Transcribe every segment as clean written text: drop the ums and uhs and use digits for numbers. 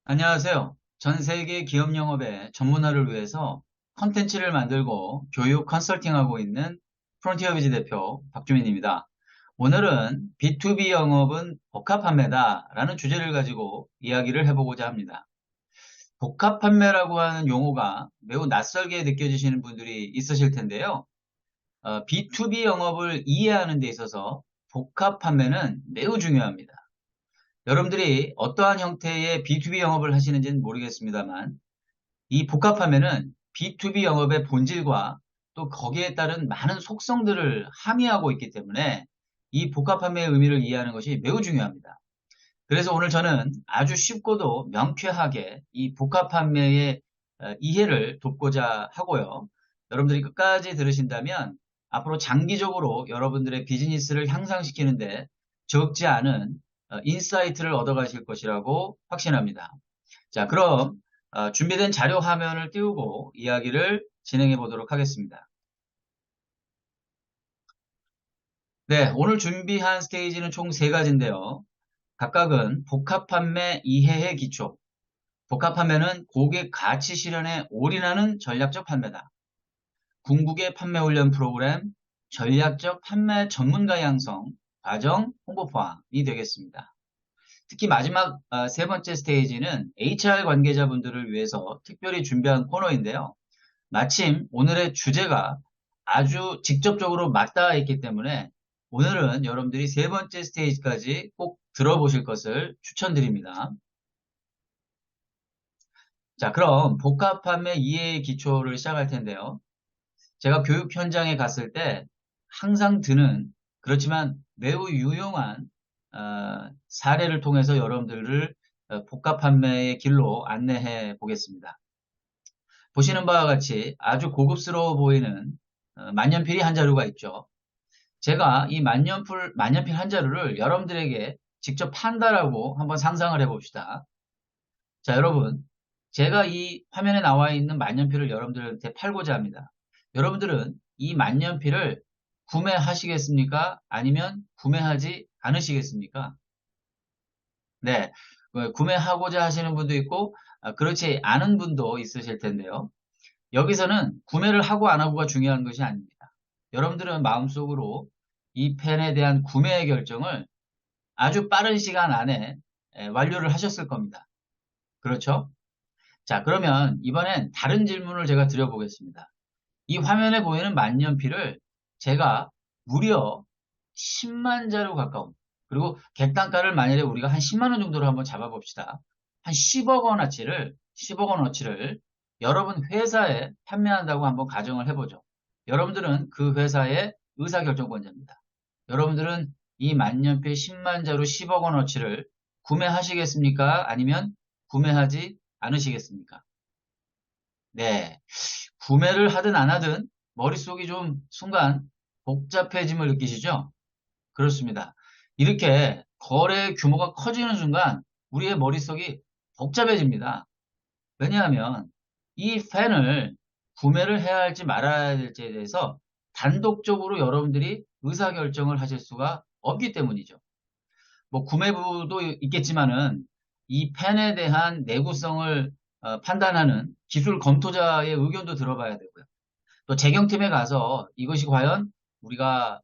안녕하세요. 전 세계 기업 영업의 전문화를 위해서 컨텐츠를 만들고 교육 컨설팅하고 있는 프론티어 비즈 대표 박주민입니다. 오늘은 B2B 영업은 복합 판매다 라는 주제를 가지고 이야기를 해보고자 합니다. 복합 판매라고 하는 용어가 매우 낯설게 느껴지시는 분들이 있으실 텐데요. B2B 영업을 이해하는 데 있어서 복합 판매는 매우 중요합니다. 여러분들이 어떠한 형태의 B2B 영업을 하시는지는 모르겠습니다만 이 복합화면은 B2B 영업의 본질과 또 거기에 따른 많은 속성들을 함의하고 있기 때문에 이 복합판매의 의미를 이해하는 것이 매우 중요합니다. 그래서 오늘 저는 아주 쉽고도 명쾌하게 이 복합판매의 이해를 돕고자 하고요. 여러분들이 끝까지 들으신다면 앞으로 장기적으로 여러분들의 비즈니스를 향상시키는데 적지 않은 인사이트를 얻어가실 것이라고 확신합니다. 자, 그럼 준비된 자료 화면을 띄우고 이야기를 진행해 보도록 하겠습니다. 네, 오늘 준비한 스테이지는 총 세 가지인데요. 각각은 복합 판매 이해의 기초. 복합 판매는 고객 가치 실현에 올인하는 전략적 판매다. 궁극의 판매 훈련 프로그램, 전략적 판매 전문가 양성, 과정 홍보 포함이 되겠습니다. 특히 마지막 세 번째 스테이지는 HR 관계자분들을 위해서 특별히 준비한 코너인데요. 마침 오늘의 주제가 아주 직접적으로 맞닿아 있기 때문에 오늘은 여러분들이 세 번째 스테이지까지 꼭 들어보실 것을 추천드립니다. 자, 그럼 복합 판매 이해의 기초를 시작할 텐데요. 제가 교육 현장에 갔을 때 항상 드는 그렇지만 매우 유용한 사례를 통해서 여러분들을 복합 판매의 길로 안내해 보겠습니다. 보시는 바와 같이 아주 고급스러워 보이는 만년필이 한 자루가 있죠. 제가 이 만년필 한 자루를 여러분들에게 직접 판다라고 한번 상상을 해봅시다. 자, 여러분, 제가 이 화면에 나와 있는 만년필을 여러분들한테 팔고자 합니다. 여러분들은 이 만년필을 구매하시겠습니까? 아니면 구매하지 않으시겠습니까? 네, 구매하고자 하시는 분도 있고, 그렇지 않은 분도 있으실 텐데요. 여기서는 구매를 하고 안 하고가 중요한 것이 아닙니다. 여러분들은 마음속으로 이 펜에 대한 구매 결정을 아주 빠른 시간 안에 완료를 하셨을 겁니다. 그렇죠? 자, 그러면 이번엔 다른 질문을 제가 드려보겠습니다. 이 화면에 보이는 만년필을 제가 무려 10만 자루 가까운, 그리고 객단가를 만약에 우리가 한 10만 원 정도로 한번 잡아봅시다. 한 10억 원어치를 여러분 회사에 판매한다고 한번 가정을 해보죠. 여러분들은 그 회사의 의사결정권자입니다. 여러분들은 이 만년필 10만 자루 10억 원어치를 구매하시겠습니까? 아니면 구매하지 않으시겠습니까? 네. 구매를 하든 안 하든 머릿속이 좀 순간 복잡해짐을 느끼시죠? 그렇습니다. 이렇게 거래 규모가 커지는 순간 우리의 머릿속이 복잡해집니다. 왜냐하면 이 펜을 구매를 해야 할지 말아야 될지에 대해서 단독적으로 여러분들이 의사결정을 하실 수가 없기 때문이죠. 뭐 구매부도 있겠지만은 이 펜에 대한 내구성을 판단하는 기술 검토자의 의견도 들어봐야 되고요. 또 재경팀에 가서 이것이 과연 우리가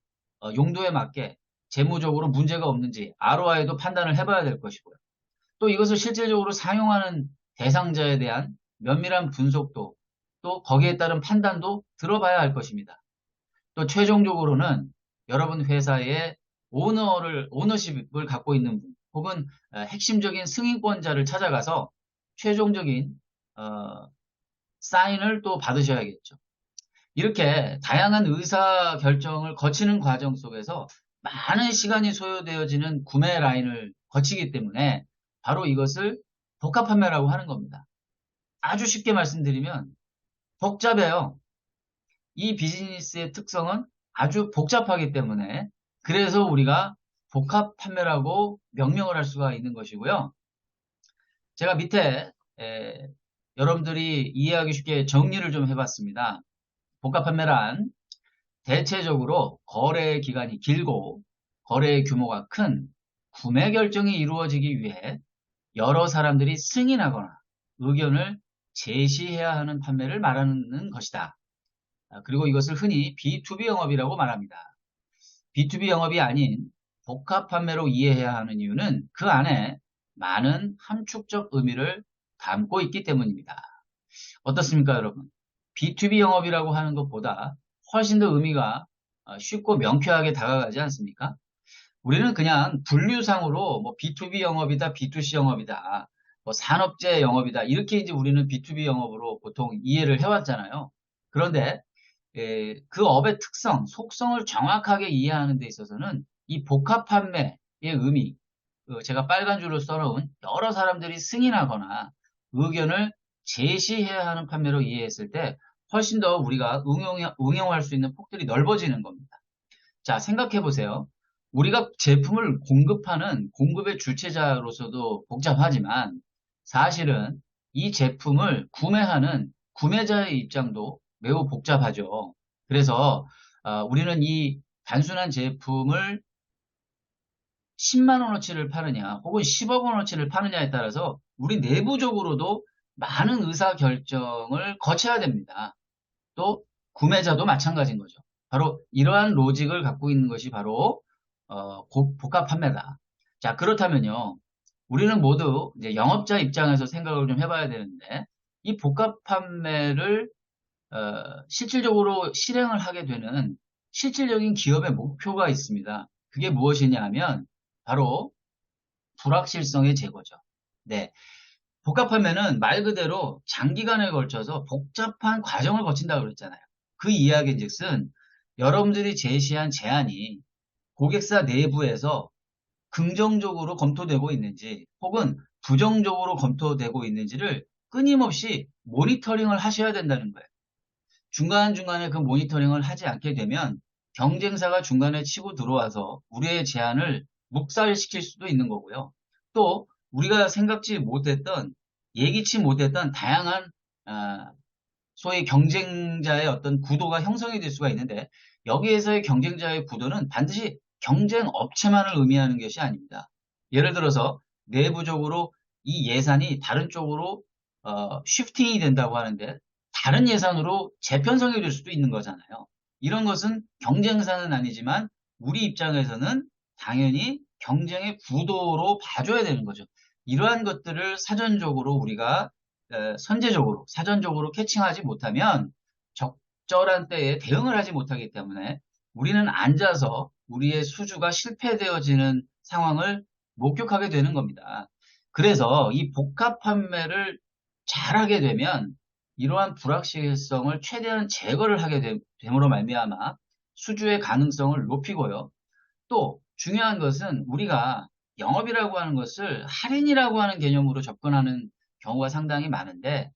용도에 맞게 재무적으로 문제가 없는지 ROI도 판단을 해봐야 될 것이고요. 또 이것을 실질적으로 사용하는 대상자에 대한 면밀한 분석도 또 거기에 따른 판단도 들어봐야 할 것입니다. 또 최종적으로는 여러분 회사의 오너십을 갖고 있는 분 혹은 핵심적인 승인권자를 찾아가서 최종적인 어, 사인을 또 받으셔야겠죠. 이렇게 다양한 의사 결정을 거치는 과정 속에서 많은 시간이 소요되어지는 구매 라인을 거치기 때문에 바로 이것을 복합 판매라고 하는 겁니다. 아주 쉽게 말씀드리면 복잡해요. 이 비즈니스의 특성은 아주 복잡하기 때문에 그래서 우리가 복합 판매라고 명명을 할 수가 있는 것이고요. 제가 밑에 여러분들이 이해하기 쉽게 정리를 좀 해봤습니다. 복합 판매란 대체적으로 거래 기간이 길고 거래 규모가 큰 구매 결정이 이루어지기 위해 여러 사람들이 승인하거나 의견을 제시해야 하는 판매를 말하는 것이다. 그리고 이것을 흔히 B2B 영업이라고 말합니다. B2B 영업이 아닌 복합 판매로 이해해야 하는 이유는 그 안에 많은 함축적 의미를 담고 있기 때문입니다. 어떻습니까, 여러분? B2B 영업이라고 하는 것보다 훨씬 더 의미가 쉽고 명쾌하게 다가가지 않습니까? 우리는 그냥 분류상으로 뭐 B2B 영업이다, B2C 영업이다, 뭐 산업재 영업이다, 이렇게 이제 우리는 B2B 영업으로 보통 이해를 해왔잖아요. 그런데 그 업의 특성, 속성을 정확하게 이해하는 데 있어서는 이 복합 판매의 의미, 제가 빨간 줄로 써놓은 여러 사람들이 승인하거나 의견을 제시해야 하는 판매로 이해했을 때 훨씬 더 우리가 응용할 수 있는 폭들이 넓어지는 겁니다. 자, 생각해 보세요. 우리가 제품을 공급하는 공급의 주체자로서도 복잡하지만 사실은 이 제품을 구매하는 구매자의 입장도 매우 복잡하죠. 그래서 우리는 이 단순한 제품을 10만 원어치를 파느냐 혹은 10억 원어치를 파느냐에 따라서 우리 내부적으로도 많은 의사결정을 거쳐야 됩니다. 또 구매자도 마찬가지인 거죠. 바로 이러한 로직을 갖고 있는 것이 바로 복합 판매다. 자, 그렇다면요. 우리는 모두 이제 영업자 입장에서 생각을 좀 해봐야 되는데 이 복합 판매를 실질적으로 실행을 하게 되는 실질적인 기업의 목표가 있습니다. 그게 무엇이냐 하면 바로 불확실성의 제거죠. 네. 복합하면은 말 그대로 장기간에 걸쳐서 복잡한 과정을 거친다고 그랬잖아요. 그 이야기인즉슨 여러분들이 제시한 제안이 고객사 내부에서 긍정적으로 검토되고 있는지 혹은 부정적으로 검토되고 있는지를 끊임없이 모니터링을 하셔야 된다는 거예요. 중간중간에 그 모니터링을 하지 않게 되면 경쟁사가 중간에 치고 들어와서 우리의 제안을 묵살시킬 수도 있는 거고요. 또 우리가 생각지 못했던 예기치 못했던 다양한 소위 경쟁자의 어떤 구도가 형성이 될 수가 있는데 여기에서의 경쟁자의 구도는 반드시 경쟁 업체만을 의미하는 것이 아닙니다. 예를 들어서 내부적으로 이 예산이 다른 쪽으로 쉬프팅이 된다고 하는데 다른 예산으로 재편성이 될 수도 있는 거잖아요. 이런 것은 경쟁사는 아니지만 우리 입장에서는 당연히 경쟁의 구도로 봐줘야 되는 거죠. 이러한 것들을 사전적으로 우리가 선제적으로, 사전적으로 캐칭하지 못하면 적절한 때에 대응을 하지 못하기 때문에 우리는 앉아서 우리의 수주가 실패되어지는 상황을 목격하게 되는 겁니다. 그래서 이 복합 판매를 잘하게 되면 이러한 불확실성을 최대한 제거를 하게 됨으로 말미암아 수주의 가능성을 높이고요. 또 중요한 것은 우리가 영업이라고 하는 것을 할인이라고 하는 개념으로 접근하는 경우가 상당히 많은데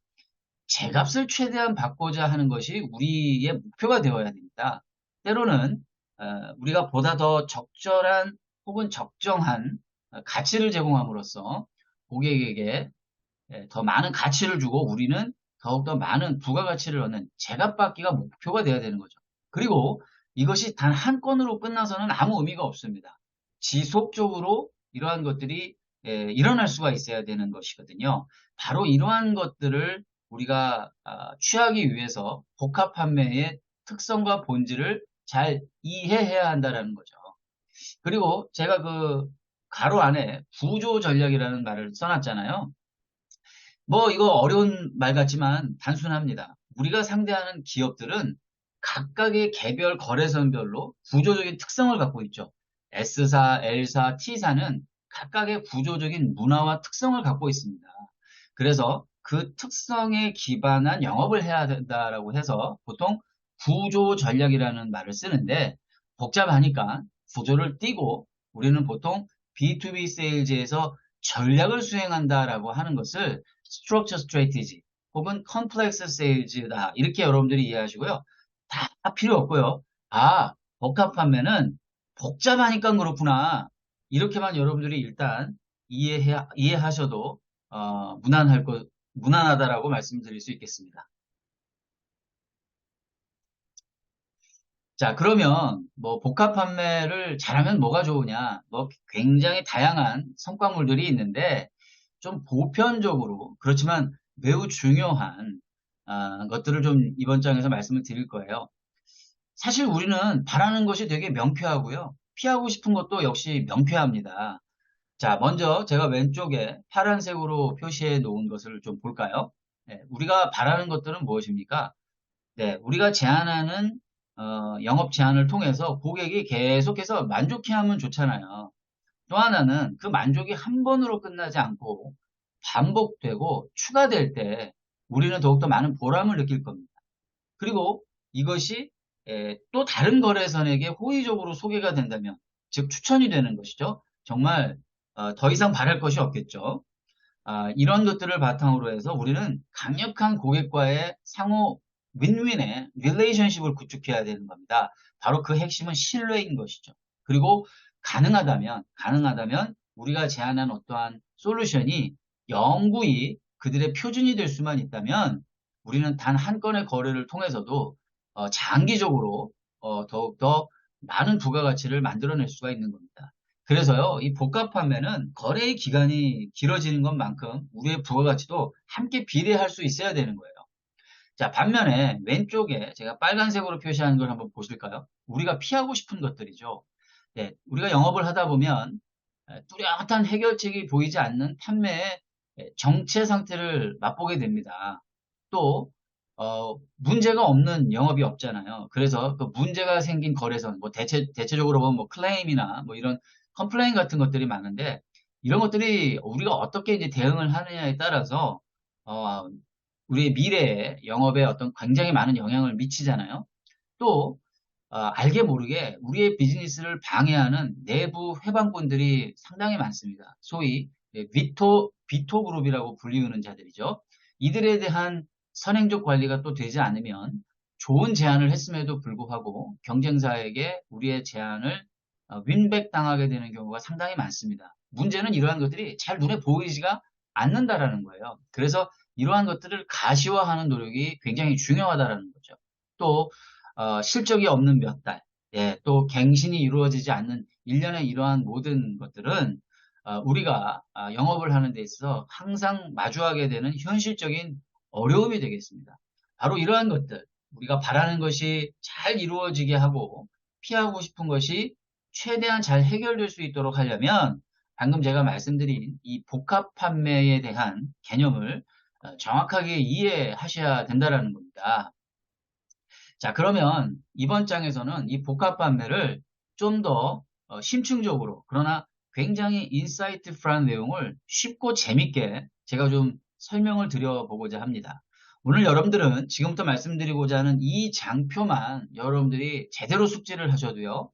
제값을 최대한 받고자 하는 것이 우리의 목표가 되어야 됩니다. 때로는 우리가 보다 더 적절한 혹은 적정한 가치를 제공함으로써 고객에게 더 많은 가치를 주고 우리는 더욱더 많은 부가가치를 얻는 제값받기가 목표가 되어야 되는 거죠. 그리고 이것이 단 한 건으로 끝나서는 아무 의미가 없습니다. 지속적으로 이러한 것들이 일어날 수가 있어야 되는 것이거든요. 바로 이러한 것들을 우리가 취하기 위해서 복합 판매의 특성과 본질을 잘 이해해야 한다는 거죠. 그리고 제가 그 가로 안에 구조 전략이라는 말을 써놨잖아요. 뭐 이거 어려운 말 같지만 단순합니다. 우리가 상대하는 기업들은 각각의 개별 거래선별로 구조적인 특성을 갖고 있죠. S사, L사, T사는 각각의 구조적인 문화와 특성을 갖고 있습니다. 그래서 그 특성에 기반한 영업을 해야 된다라고 해서 보통 구조 전략이라는 말을 쓰는데 복잡하니까 구조를 띄고 우리는 보통 B2B 세일즈에서 전략을 수행한다라고 하는 것을 structure strategy 혹은 complex sales다 이렇게 여러분들이 이해하시고요. 다 필요 없고요. 복합 판매는 복잡하니까 그렇구나. 이렇게만 여러분들이 일단 이해하셔도 무난하다라고 말씀드릴 수 있겠습니다. 자, 그러면 뭐 복합 판매를 잘하면 뭐가 좋으냐? 뭐 굉장히 다양한 성과물들이 있는데 좀 보편적으로 그렇지만 매우 중요한 것들을 좀 이번 장에서 말씀을 드릴 거예요. 사실 우리는 바라는 것이 되게 명쾌하고요. 피하고 싶은 것도 역시 명쾌합니다. 자, 먼저 제가 왼쪽에 파란색으로 표시해 놓은 것을 좀 볼까요? 네, 우리가 바라는 것들은 무엇입니까? 네, 우리가 제안하는 영업 제안을 통해서 고객이 계속해서 만족해하면 좋잖아요. 또 하나는 그 만족이 한 번으로 끝나지 않고 반복되고 추가될 때 우리는 더욱더 많은 보람을 느낄 겁니다. 그리고 이것이 또 다른 거래선에게 호의적으로 소개가 된다면, 즉 추천이 되는 것이죠. 정말 더 이상 바랄 것이 없겠죠. 이런 것들을 바탕으로 해서 우리는 강력한 고객과의 상호 윈윈의 릴레이션십을 구축해야 되는 겁니다. 바로 그 핵심은 신뢰인 것이죠. 그리고 가능하다면 우리가 제안한 어떠한 솔루션이 영구히 그들의 표준이 될 수만 있다면 우리는 단 한 건의 거래를 통해서도 장기적으로 더욱더 많은 부가가치를 만들어낼 수가 있는 겁니다. 그래서요, 이 복합 판매는 거래의 기간이 길어지는 것만큼 우리의 부가가치도 함께 비례할 수 있어야 되는 거예요. 자, 반면에 왼쪽에 제가 빨간색으로 표시한 걸 한번 보실까요? 우리가 피하고 싶은 것들이죠. 네, 우리가 영업을 하다 보면 뚜렷한 해결책이 보이지 않는 판매의 정체 상태를 맛보게 됩니다. 또 문제가 없는 영업이 없잖아요. 그래서 그 문제가 생긴 거래선, 뭐 대체적으로 보면 뭐 클레임이나 뭐 이런 컴플레인 같은 것들이 많은데 이런 것들이 우리가 어떻게 이제 대응을 하느냐에 따라서 어, 우리의 미래에 영업에 어떤 굉장히 많은 영향을 미치잖아요. 또 알게 모르게 우리의 비즈니스를 방해하는 내부 회방꾼들이 상당히 많습니다. 소위 비토 그룹이라고 불리우는 자들이죠. 이들에 대한 선행적 관리가 또 되지 않으면 좋은 제안을 했음에도 불구하고 경쟁사에게 우리의 제안을 윈백 당하게 되는 경우가 상당히 많습니다. 문제는 이러한 것들이 잘 눈에 보이지가 않는다라는 거예요. 그래서 이러한 것들을 가시화하는 노력이 굉장히 중요하다라는 거죠. 또 실적이 없는 몇 달, 예, 또 갱신이 이루어지지 않는 일련의 이러한 모든 것들은 우리가 영업을 하는 데 있어서 항상 마주하게 되는 현실적인 어려움이 되겠습니다. 바로 이러한 것들, 우리가 바라는 것이 잘 이루어지게 하고 피하고 싶은 것이 최대한 잘 해결될 수 있도록 하려면 방금 제가 말씀드린 이 복합 판매에 대한 개념을 정확하게 이해하셔야 된다는 겁니다. 자, 그러면 이번 장에서는 이 복합 판매를 좀 더 심층적으로, 그러나 굉장히 인사이트풀한 내용을 쉽고 재밌게 제가 좀 설명을 드려보고자 합니다. 오늘 여러분들은 지금부터 말씀드리고자 하는 이 장표만 여러분들이 제대로 숙지를 하셔도요,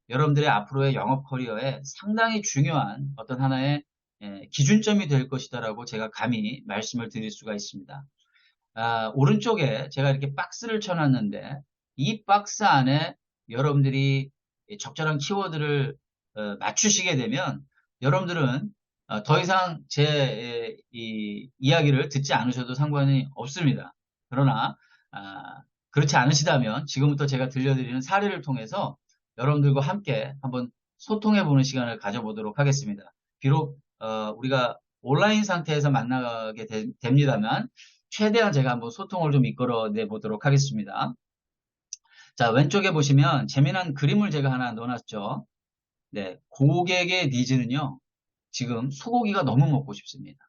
여러분들의 앞으로의 영업 커리어에 상당히 중요한 어떤 하나의 기준점이 될 것이다라고 제가 감히 말씀을 드릴 수가 있습니다. 오른쪽에 제가 이렇게 박스를 쳐놨는데 이 박스 안에 여러분들이 적절한 키워드를 맞추시게 되면 여러분들은 더 이상 제 이야기를 듣지 않으셔도 상관이 없습니다. 그러나 그렇지 않으시다면 지금부터 제가 들려드리는 사례를 통해서 여러분들과 함께 한번 소통해보는 시간을 가져보도록 하겠습니다. 비록 우리가 온라인 상태에서 만나게 됩니다만 최대한 제가 한번 소통을 좀 이끌어내 보도록 하겠습니다. 자, 왼쪽에 보시면 재미난 그림을 제가 하나 넣어놨죠. 네, 고객의 니즈는요, 지금 소고기가 너무 먹고 싶습니다.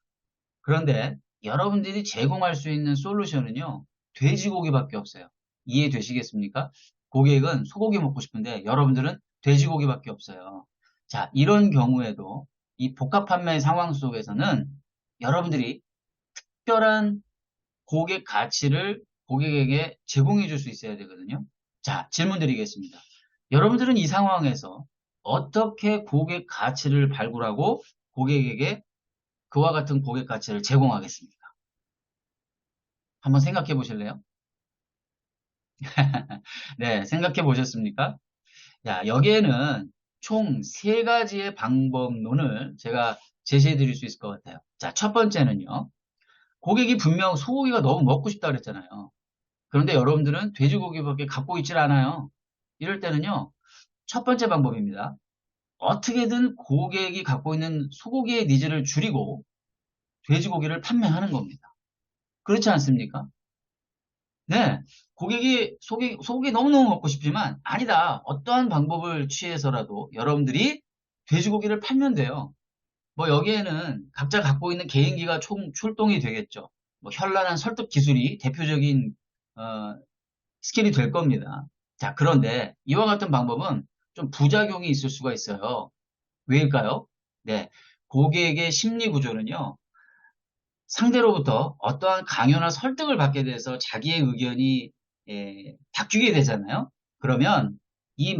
그런데 여러분들이 제공할 수 있는 솔루션은요, 돼지고기밖에 없어요. 이해되시겠습니까? 고객은 소고기 먹고 싶은데 여러분들은 돼지고기밖에 없어요. 자, 이런 경우에도 이 복합 판매 상황 속에서는 여러분들이 특별한 고객 가치를 고객에게 제공해 줄 수 있어야 되거든요. 자, 질문 드리겠습니다. 여러분들은 이 상황에서 어떻게 고객 가치를 발굴하고 고객에게 그와 같은 고객 가치를 제공하겠습니까? 한번 생각해 보실래요? 네, 생각해 보셨습니까? 자, 여기에는 총 세 가지의 방법론을 제가 제시해 드릴 수 있을 것 같아요. 자, 첫 번째는요. 고객이 분명 소고기가 너무 먹고 싶다 그랬잖아요. 그런데 여러분들은 돼지고기밖에 갖고 있질 않아요. 이럴 때는요, 첫 번째 방법입니다. 어떻게든 고객이 갖고 있는 소고기의 니즈를 줄이고 돼지고기를 판매하는 겁니다. 그렇지 않습니까? 네. 고객이 소고기 너무너무 먹고 싶지만 아니다. 어떠한 방법을 취해서라도 여러분들이 돼지고기를 팔면 돼요. 뭐 여기에는 각자 갖고 있는 개인기가 출동이 되겠죠. 뭐 현란한 설득 기술이 대표적인 어, 스킬이 될 겁니다. 자, 그런데 이와 같은 방법은 좀 부작용이 있을 수가 있어요. 왜일까요? 네. 고객의 심리 구조는요. 상대로부터 어떠한 강요나 설득을 받게 돼서 자기의 의견이 바뀌게 되잖아요. 그러면 이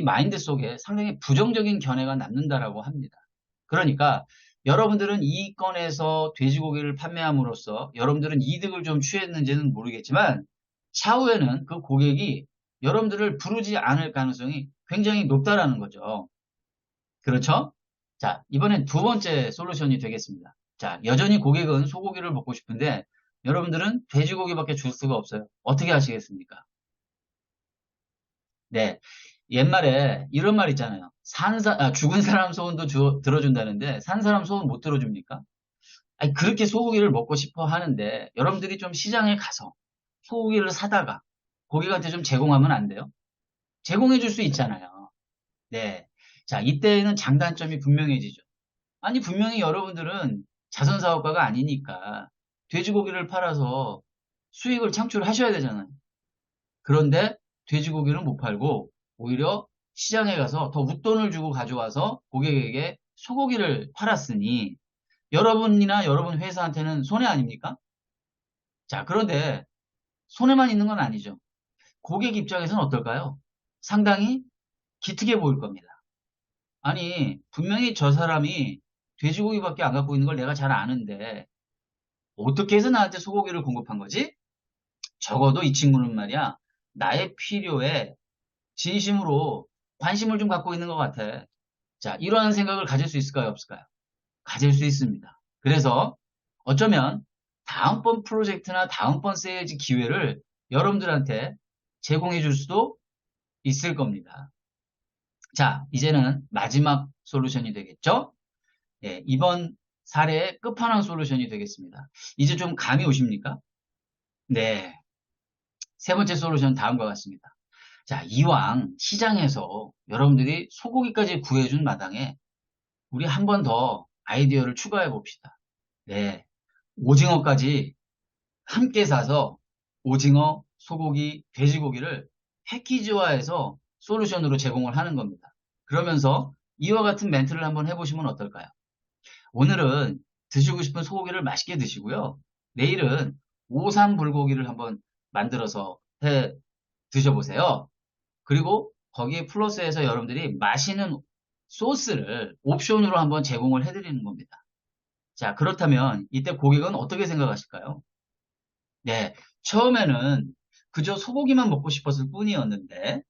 마인드 속에 상당히 부정적인 견해가 남는다라고 합니다. 그러니까 여러분들은 이 건에서 돼지고기를 판매함으로써 여러분들은 이득을 좀 취했는지는 모르겠지만 차후에는 그 고객이 여러분들을 부르지 않을 가능성이 굉장히 높다라는 거죠. 그렇죠? 자, 이번엔 두 번째 솔루션이 되겠습니다. 자, 여전히 고객은 소고기를 먹고 싶은데 여러분들은 돼지고기밖에 줄 수가 없어요. 어떻게 하시겠습니까? 네. 옛말에 이런 말 있잖아요. 죽은 사람 소원도 들어준다는데 산 사람 소원 못 들어줍니까? 아니, 그렇게 소고기를 먹고 싶어 하는데 여러분들이 좀 시장에 가서 소고기를 사다가 고객한테 좀 제공하면 안 돼요? 제공해 줄 수 있잖아요. 네. 자, 이때에는 장단점이 분명해지죠. 아니, 분명히 여러분들은 자선사업가가 아니니까 돼지고기를 팔아서 수익을 창출하셔야 되잖아요. 그런데 돼지고기를 못 팔고 오히려 시장에 가서 더 웃돈을 주고 가져와서 고객에게 소고기를 팔았으니 여러분이나 여러분 회사한테는 손해 아닙니까? 자, 그런데 손해만 있는 건 아니죠. 고객 입장에서는 어떨까요? 상당히 기특해 보일 겁니다. 아니, 분명히 저 사람이 돼지고기밖에 안 갖고 있는 걸 내가 잘 아는데 어떻게 해서 나한테 소고기를 공급한 거지? 적어도 이 친구는 말이야, 나의 필요에 진심으로 관심을 좀 갖고 있는 것 같아. 자, 이러한 생각을 가질 수 있을까요? 없을까요? 가질 수 있습니다. 그래서 어쩌면 다음번 프로젝트나 다음번 세일즈 기회를 여러분들한테 제공해 줄 수도 있을 겁니다. 자, 이제는 마지막 솔루션이 되겠죠? 예, 이번 사례의 끝판왕 솔루션이 되겠습니다. 이제 좀 감이 오십니까? 네. 세 번째 솔루션 다음과 같습니다. 자, 이왕 시장에서 여러분들이 소고기까지 구해준 마당에 우리 한 번 더 아이디어를 추가해 봅시다. 네. 오징어까지 함께 사서 오징어, 소고기, 돼지고기를 패키지화해서 솔루션으로 제공을 하는 겁니다. 그러면서 이와 같은 멘트를 한번 해보시면 어떨까요? 오늘은 드시고 싶은 소고기를 맛있게 드시고요. 내일은 오삼불고기를 한번 만들어서 해 드셔보세요. 그리고 거기에 플러스해서 여러분들이 맛있는 소스를 옵션으로 한번 제공을 해드리는 겁니다. 자, 그렇다면 이때 고객은 어떻게 생각하실까요? 네, 처음에는 그저 소고기만 먹고 싶었을 뿐이었는데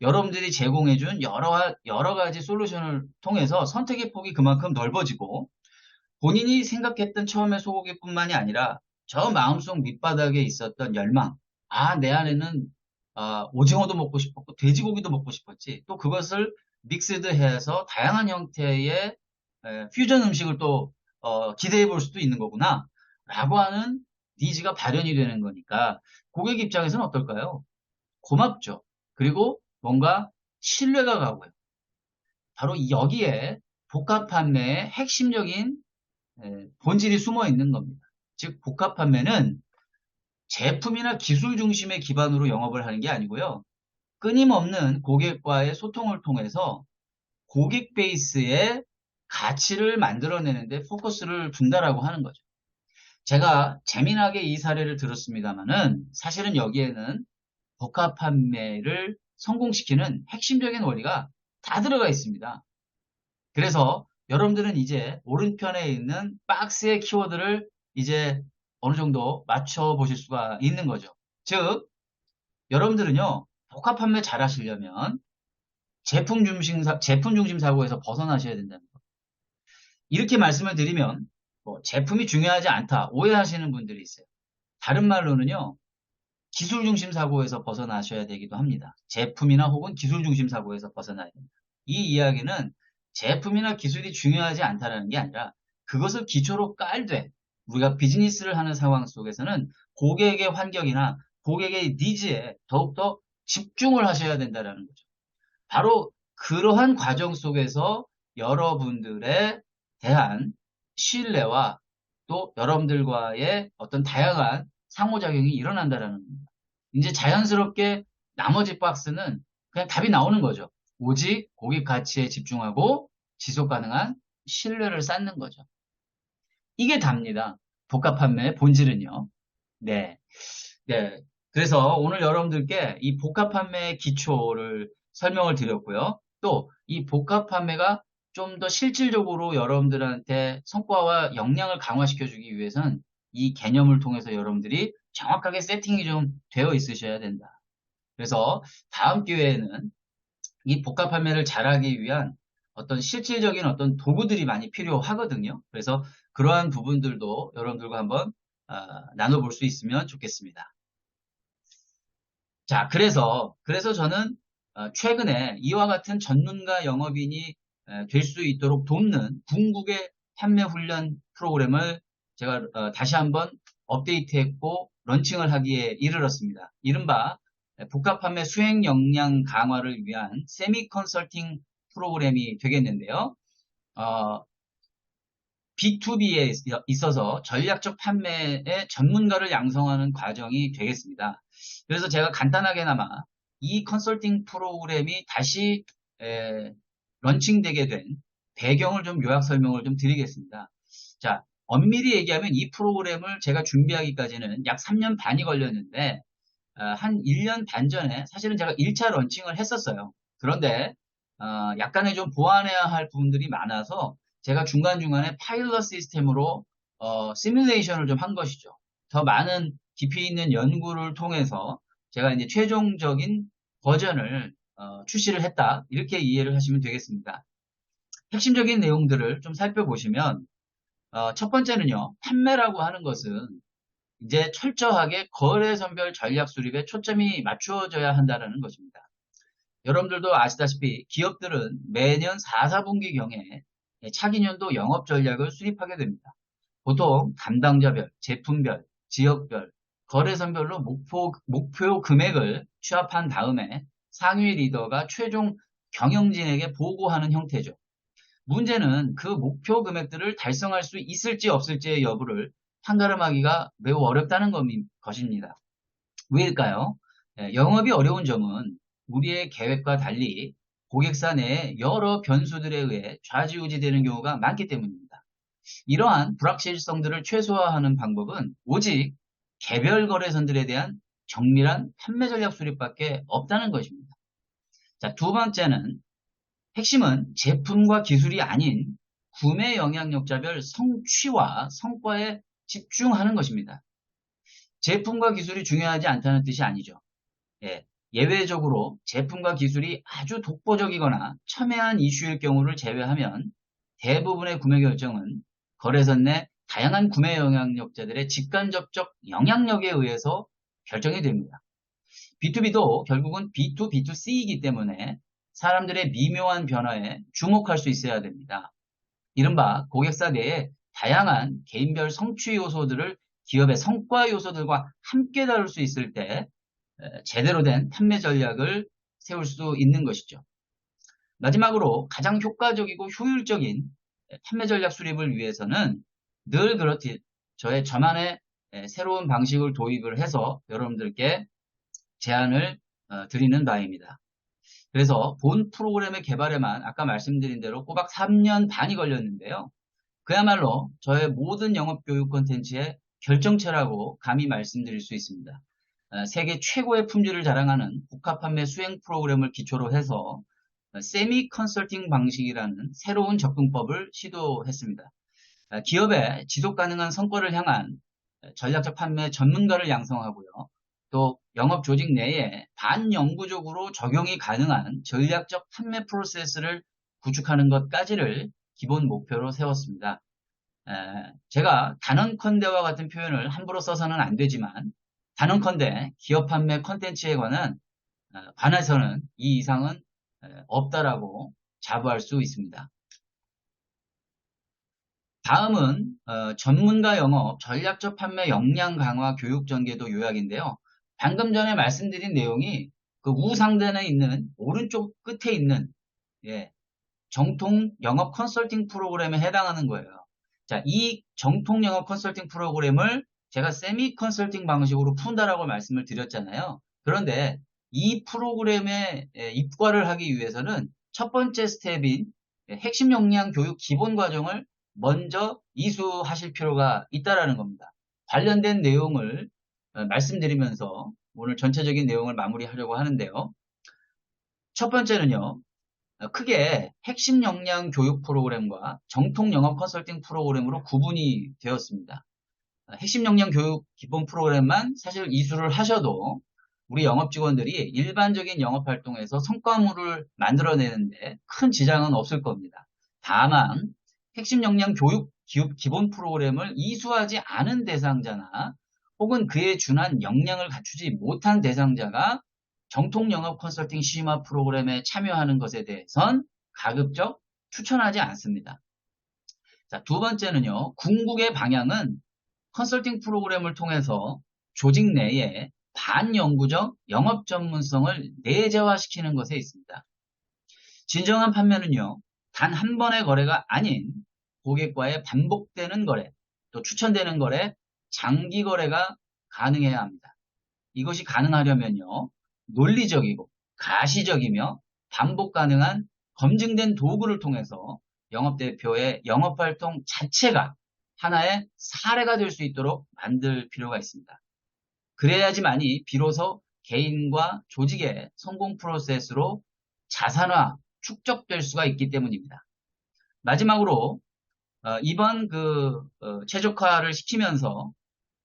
여러분들이 제공해준 여러 가지 솔루션을 통해서 선택의 폭이 그만큼 넓어지고 본인이 생각했던 처음에 소고기뿐만이 아니라 저 마음속 밑바닥에 있었던 열망, 아, 내 안에는 오징어도 먹고 싶었고 돼지고기도 먹고 싶었지. 또 그것을 믹스드해서 다양한 형태의 퓨전 음식을 또 기대해 볼 수도 있는 거구나. 라고 하는 니즈가 발현이 되는 거니까 고객 입장에서는 어떨까요? 고맙죠. 그리고 뭔가 신뢰가 가고요. 바로 여기에 복합 판매의 핵심적인 본질이 숨어 있는 겁니다. 즉, 복합 판매는 제품이나 기술 중심의 기반으로 영업을 하는 게 아니고요. 끊임없는 고객과의 소통을 통해서 고객 베이스의 가치를 만들어내는데 포커스를 둔다라고 하는 거죠. 제가 재미나게 이 사례를 들었습니다만은 사실은 여기에는 복합 판매를 성공시키는 핵심적인 원리가 다 들어가 있습니다. 그래서 여러분들은 이제 오른편에 있는 박스의 키워드를 이제 어느 정도 맞춰 보실 수가 있는 거죠. 즉, 여러분들은요, 복합 판매 잘 하시려면 제품 중심 사고에서 벗어나셔야 된다는 거. 이렇게 말씀을 드리면, 뭐 제품이 중요하지 않다, 오해하시는 분들이 있어요. 다른 말로는요, 기술 중심 사고에서 벗어나셔야 되기도 합니다. 제품이나 혹은 기술 중심 사고에서 벗어나야 됩니다. 이 이야기는 제품이나 기술이 중요하지 않다는 게 아니라 그것을 기초로 깔되 우리가 비즈니스를 하는 상황 속에서는 고객의 환경이나 고객의 니즈에 더욱더 집중을 하셔야 된다는 거죠. 바로 그러한 과정 속에서 여러분들에 대한 신뢰와 또 여러분들과의 어떤 다양한 상호작용이 일어난다는 겁니다. 이제 자연스럽게 나머지 박스는 그냥 답이 나오는 거죠. 오직 고객 가치에 집중하고 지속 가능한 신뢰를 쌓는 거죠. 이게 답니다. 복합 판매의 본질은요. 네. 네. 그래서 오늘 여러분들께 이 복합 판매의 기초를 설명을 드렸고요. 또 이 복합 판매가 좀 더 실질적으로 여러분들한테 성과와 역량을 강화시켜 주기 위해서는 이 개념을 통해서 여러분들이 정확하게 세팅이 좀 되어 있으셔야 된다. 그래서 다음 기회에는 이 복합 판매를 잘하기 위한 어떤 실질적인 어떤 도구들이 많이 필요하거든요. 그래서 그러한 부분들도 여러분들과 한번 나눠볼 수 있으면 좋겠습니다. 자, 그래서 저는 최근에 이와 같은 전문가 영업인이 될 수 있도록 돕는 궁극의 판매 훈련 프로그램을 제가 다시 한번 업데이트했고 런칭을 하기에 이르렀습니다. 이른바 복합 판매 수행 역량 강화를 위한 세미 컨설팅 프로그램이 되겠는데요. B2B에 있어서 전략적 판매의 전문가를 양성하는 과정이 되겠습니다. 그래서 제가 간단하게나마 이 컨설팅 프로그램이 다시 런칭되게 된 배경을 좀 요약 설명을 좀 드리겠습니다. 자, 엄밀히 얘기하면 이 프로그램을 제가 준비하기까지는 약 3년 반이 걸렸는데 한 1년 반 전에 사실은 제가 1차 런칭을 했었어요. 그런데 약간의 좀 보완해야 할 부분들이 많아서 제가 중간중간에 파일럿 시스템으로 시뮬레이션을 좀 한 것이죠. 더 많은 깊이 있는 연구를 통해서 제가 이제 최종적인 버전을 출시를 했다. 이렇게 이해를 하시면 되겠습니다. 핵심적인 내용들을 좀 살펴보시면 첫 번째는요. 판매라고 하는 것은 이제 철저하게 거래 선별 전략 수립에 초점이 맞추어져야 한다는 것입니다. 여러분들도 아시다시피 기업들은 매년 4, 4분기경에 차기년도 영업 전략을 수립하게 됩니다. 보통 담당자별, 제품별, 지역별, 거래선별로 목표 금액을 취합한 다음에 상위 리더가 최종 경영진에게 보고하는 형태죠. 문제는 그 목표 금액들을 달성할 수 있을지 없을지의 여부를 판가름하기가 매우 어렵다는 것입니다. 왜일까요? 영업이 어려운 점은 우리의 계획과 달리 고객사 내에 여러 변수들에 의해 좌지우지되는 경우가 많기 때문입니다. 이러한 불확실성들을 최소화하는 방법은 오직 개별 거래선들에 대한 정밀한 판매 전략 수립밖에 없다는 것입니다. 자, 두 번째는 핵심은 제품과 기술이 아닌 구매 영향력자별 성취와 성과에 집중하는 것입니다. 제품과 기술이 중요하지 않다는 뜻이 아니죠. 예외적으로 제품과 기술이 아주 독보적이거나 첨예한 이슈일 경우를 제외하면 대부분의 구매 결정은 거래선 내 다양한 구매 영향력자들의 직간접적 영향력에 의해서 결정이 됩니다. B2B도 결국은 B2B2C이기 때문에 사람들의 미묘한 변화에 주목할 수 있어야 됩니다. 이른바 고객사 내에 다양한 개인별 성취 요소들을 기업의 성과 요소들과 함께 다룰 수 있을 때 제대로 된 판매 전략을 세울 수 있는 것이죠. 마지막으로 가장 효과적이고 효율적인 판매 전략 수립을 위해서는 늘 그렇듯 저만의 새로운 방식을 도입을 해서 여러분들께 제안을 드리는 바입니다. 그래서 본 프로그램의 개발에만 아까 말씀드린 대로 꼬박 3년 반이 걸렸는데요. 그야말로 저의 모든 영업교육 콘텐츠의 결정체라고 감히 말씀드릴 수 있습니다. 세계 최고의 품질을 자랑하는 복합 판매 수행 프로그램을 기초로 해서 세미 컨설팅 방식이라는 새로운 접근법을 시도했습니다. 기업의 지속 가능한 성과를 향한 전략적 판매 전문가를 양성하고요. 또 영업 조직 내에 반영구적으로 적용이 가능한 전략적 판매 프로세스를 구축하는 것까지를 기본 목표로 세웠습니다. 제가 단언컨대와 같은 표현을 함부로 써서는 안 되지만 단언컨대 기업 판매 콘텐츠에 관해서는 이 이상은 없다라고 자부할 수 있습니다. 다음은 전문가 영업, 전략적 판매 역량 강화 교육 전개도 요약인데요. 방금 전에 말씀드린 내용이 그 우상단에 있는 오른쪽 끝에 있는 예, 정통 영업 컨설팅 프로그램에 해당하는 거예요. 자, 이 정통 영업 컨설팅 프로그램을 제가 세미 컨설팅 방식으로 푼다라고 말씀을 드렸잖아요. 그런데 이 프로그램에 입과를 하기 위해서는 첫 번째 스텝인 핵심 역량 교육 기본 과정을 먼저 이수하실 필요가 있다라는 겁니다. 관련된 내용을 말씀드리면서 오늘 전체적인 내용을 마무리하려고 하는데요. 첫 번째는요. 크게 핵심 역량 교육 프로그램과 정통 영업 컨설팅 프로그램으로 구분이 되었습니다. 핵심 역량 교육 기본 프로그램만 사실 이수를 하셔도 우리 영업 직원들이 일반적인 영업 활동에서 성과물을 만들어내는데 큰 지장은 없을 겁니다. 다만 핵심 역량 교육 기본 프로그램을 이수하지 않은 대상자나 혹은 그에 준한 역량을 갖추지 못한 대상자가 정통 영업 컨설팅 CMA 프로그램에 참여하는 것에 대해선 가급적 추천하지 않습니다. 자, 두 번째는요. 궁극의 방향은 컨설팅 프로그램을 통해서 조직 내에 반영구적 영업 전문성을 내재화시키는 것에 있습니다. 진정한 판매는요. 단 한 번의 거래가 아닌 고객과의 반복되는 거래, 또 추천되는 거래, 장기 거래가 가능해야 합니다. 이것이 가능하려면요. 논리적이고 가시적이며 반복 가능한 검증된 도구를 통해서 영업대표의 영업활동 자체가 하나의 사례가 될 수 있도록 만들 필요가 있습니다. 그래야지만이 비로소 개인과 조직의 성공 프로세스로 자산화, 축적될 수가 있기 때문입니다. 마지막으로 이번 최적화를 시키면서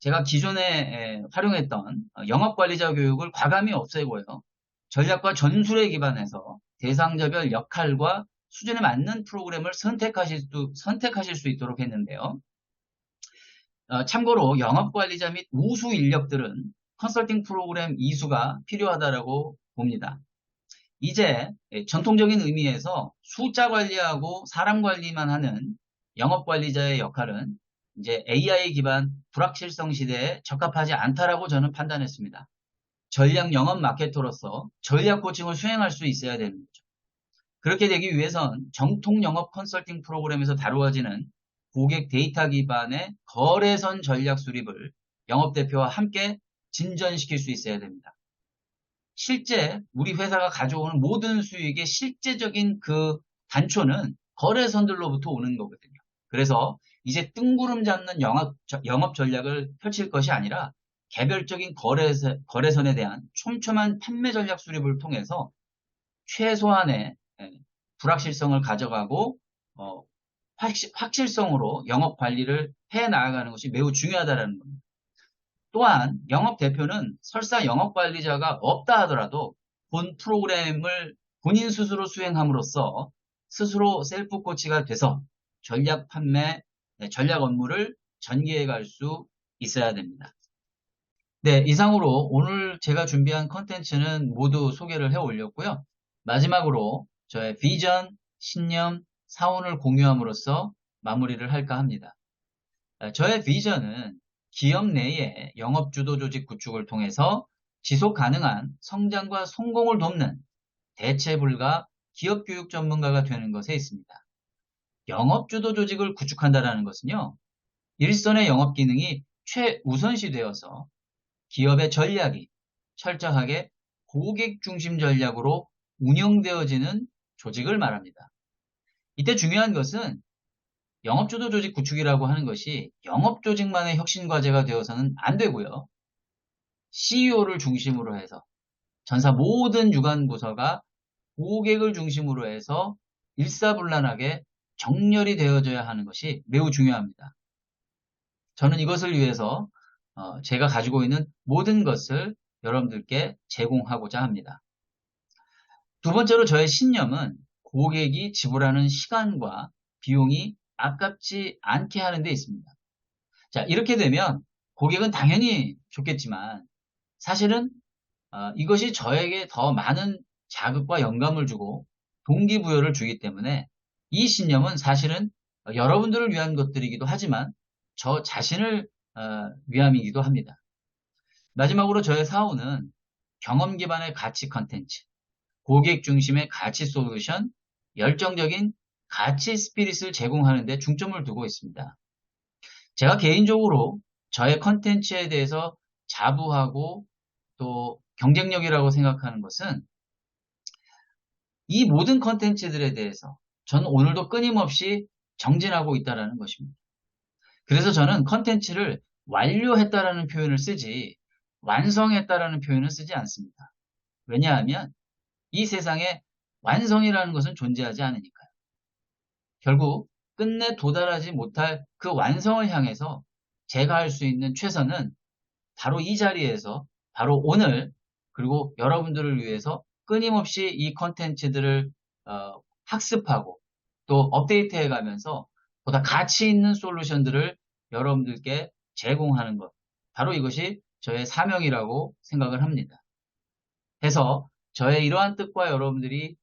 제가 기존에 활용했던 영업관리자 교육을 과감히 없애고요. 전략과 전술에 기반해서 대상자별 역할과 수준에 맞는 프로그램을 선택하실 수 있도록 했는데요. 참고로 영업관리자 및 우수 인력들은 컨설팅 프로그램 이수가 필요하다고 봅니다. 이제 전통적인 의미에서 숫자 관리하고 사람 관리만 하는 영업관리자의 역할은 이제 AI 기반 불확실성 시대에 적합하지 않다라고 저는 판단했습니다. 전략 영업 마케터로서 전략 코칭을 수행할 수 있어야 되는 거죠. 그렇게 되기 위해선 정통 영업 컨설팅 프로그램에서 다루어지는 고객 데이터 기반의 거래선 전략 수립을 영업대표와 함께 진전시킬 수 있어야 됩니다. 실제 우리 회사가 가져오는 모든 수익의 실제적인 그 단초는 거래선들로부터 오는 거거든요. 그래서 이제 뜬구름 잡는 영업 전략을 펼칠 것이 아니라 개별적인 거래선에 대한 촘촘한 판매 전략 수립을 통해서 최소한의 불확실성을 가져가고 확실성으로 영업 관리를 해 나가는 것이 매우 중요하다는 겁니다. 또한 영업 대표는 설사 영업 관리자가 없다 하더라도 본 프로그램을 본인 스스로 수행함으로써 스스로 셀프 코치가 돼서 전략 판매, 전략 업무를 전개해 갈 수 있어야 됩니다. 네, 이상으로 오늘 제가 준비한 컨텐츠는 모두 소개를 해 올렸고요. 마지막으로 저의 비전, 신념, 사원을 공유함으로써 마무리를 할까 합니다. 저의 비전은 기업 내의 영업주도 조직 구축을 통해서 지속 가능한 성장과 성공을 돕는 대체불가 기업교육 전문가가 되는 것에 있습니다. 영업주도 조직을 구축한다는 것은요, 일선의 영업 기능이 최우선시 되어서 기업의 전략이 철저하게 고객 중심 전략으로 운영되어지는 조직을 말합니다. 이때 중요한 것은 영업주도 조직 구축이라고 하는 것이 영업조직만의 혁신과제가 되어서는 안 되고요. CEO를 중심으로 해서 전사 모든 유관 부서가 고객을 중심으로 해서 일사불란하게 정렬이 되어져야 하는 것이 매우 중요합니다. 저는 이것을 위해서 제가 가지고 있는 모든 것을 여러분들께 제공하고자 합니다. 두 번째로 저의 신념은 고객이 지불하는 시간과 비용이 아깝지 않게 하는 데 있습니다. 자, 이렇게 되면 고객은 당연히 좋겠지만 사실은 이것이 저에게 더 많은 자극과 영감을 주고 동기부여를 주기 때문에 이 신념은 사실은 여러분들을 위한 것들이기도 하지만 저 자신을 위함이기도 합니다. 마지막으로 저의 사원은 경험 기반의 가치 컨텐츠, 고객 중심의 가치 솔루션, 열정적인 가치 스피릿을 제공하는 데 중점을 두고 있습니다. 제가 개인적으로 저의 컨텐츠에 대해서 자부하고 또 경쟁력이라고 생각하는 것은 이 모든 컨텐츠들에 대해서 저는 오늘도 끊임없이 정진하고 있다는 것입니다. 그래서 저는 컨텐츠를 완료했다라는 표현을 쓰지 완성했다라는 표현을 쓰지 않습니다. 왜냐하면 이 세상에 완성이라는 것은 존재하지 않으니까요. 결국 끝내 도달하지 못할 그 완성을 향해서 제가 할 수 있는 최선은 바로 이 자리에서 바로 오늘 그리고 여러분들을 위해서 끊임없이 이 컨텐츠들을 학습하고 또 업데이트해 가면서 보다 가치 있는 솔루션들을 여러분들께 제공하는 것. 바로 이것이 저의 사명이라고 생각을 합니다. 해서 저의 이러한 뜻과 여러분들이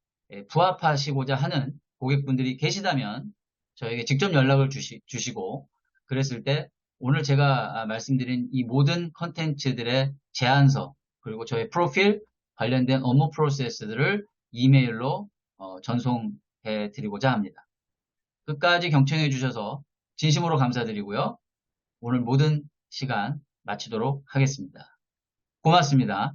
부합하시고자 하는 고객분들이 계시다면 저에게 직접 연락을 주시고 그랬을 때 오늘 제가 말씀드린 이 모든 컨텐츠들의 제안서 그리고 저의 프로필 관련된 업무 프로세스들을 이메일로 전송해 드리고자 합니다. 끝까지 경청해 주셔서 진심으로 감사드리고요. 오늘 모든 시간 마치도록 하겠습니다. 고맙습니다.